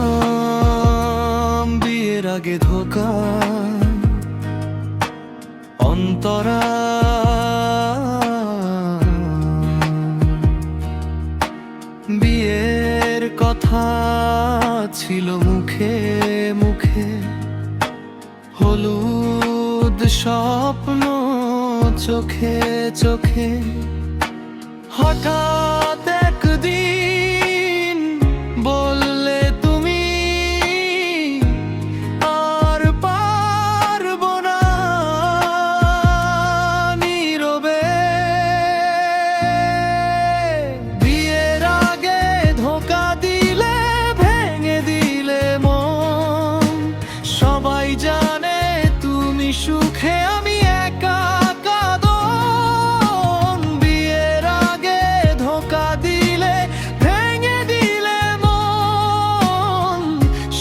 শিরোনাম বিয়ের আগে ধোকা, অন্তরা বিয়ের কথা ছিল মুখে মুখে, হলুদ স্বপ্ন চোখে চোখে। হঠাৎ একদিন বললে তুমি আর পারবো না নীরবে। বিয়ের আগে ধোঁকা দিলে, ভেঙে দিলে মন। সবাই জানে তুমি সুখে, আমি একা কাঁদন। বিয়ের আগে ধোঁকা দিলে, ভেঙে দিলে মন।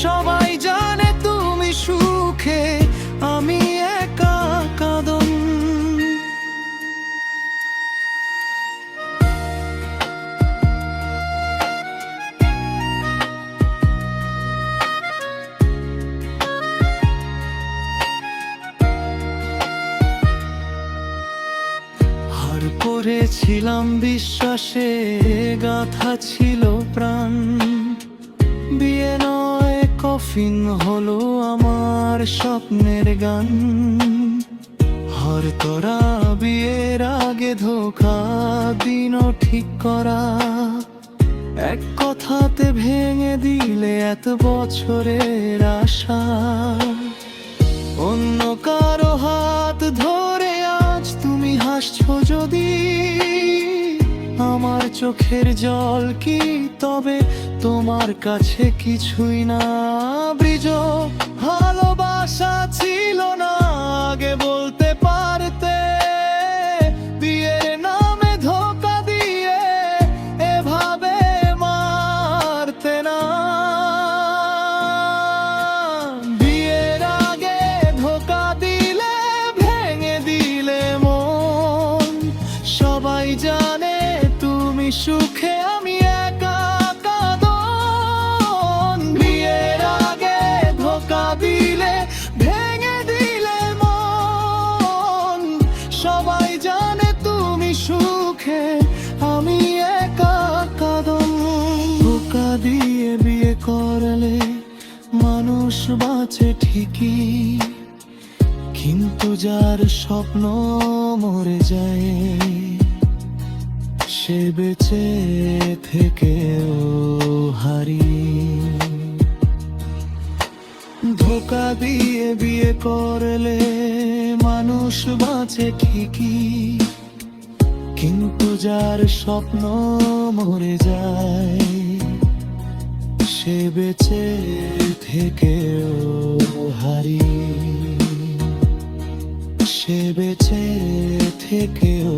সবাই জানে তুমি সুখে, আমি একা কাঁদন। হার করেছিলাম বিশ্বাসে, গাথা ছিল প্রাণ। বিয়ে নয় কফিন হলো আমার স্বপ্নের গান। হর তোরা বিয়ের আগে ধোঁকা, দিনও ঠিক করা। এক কথাতে ভেঙে দিলে এত বছরের আশা। অন্য কারো হাত ধরে আজ তুমি হাসছো যদি, আমার চোখের জল কি তবে তোমার কাছে কিছুই না? ব্রিজ ভালোবাসা ছিল না, আগে বলতে পারতে। বিয়ের নামে ধোঁকা দিয়ে এভাবে মারতে না। বিয়ের আগে ধোঁকা দিলে, ভেঙে দিলে মন। সবাই জানে তুমি সুখে, আমি একা কাঁদন। বিয়ের আগে ধোঁকা দিলে, ভেঙে দিলে মন। সবাই জানে তুমি সুখে, আমি একা কাঁদন। ধোঁকা দিয়ে বিয়ে করলে মানুষ বাঁচে ঠিকই, কিন্তু যার স্বপ্ন মরে যায়, সে বেঁচে থেকেও হারিয়ে। ধোঁকা দিয়ে বিয়ে করলে মানুষ বাঁচে ঠিকই, কিন্তু যার স্বপ্ন মরে যায়, সে বেঁচে থেকেও হারিয়ে। সে বেঁচে থেকেও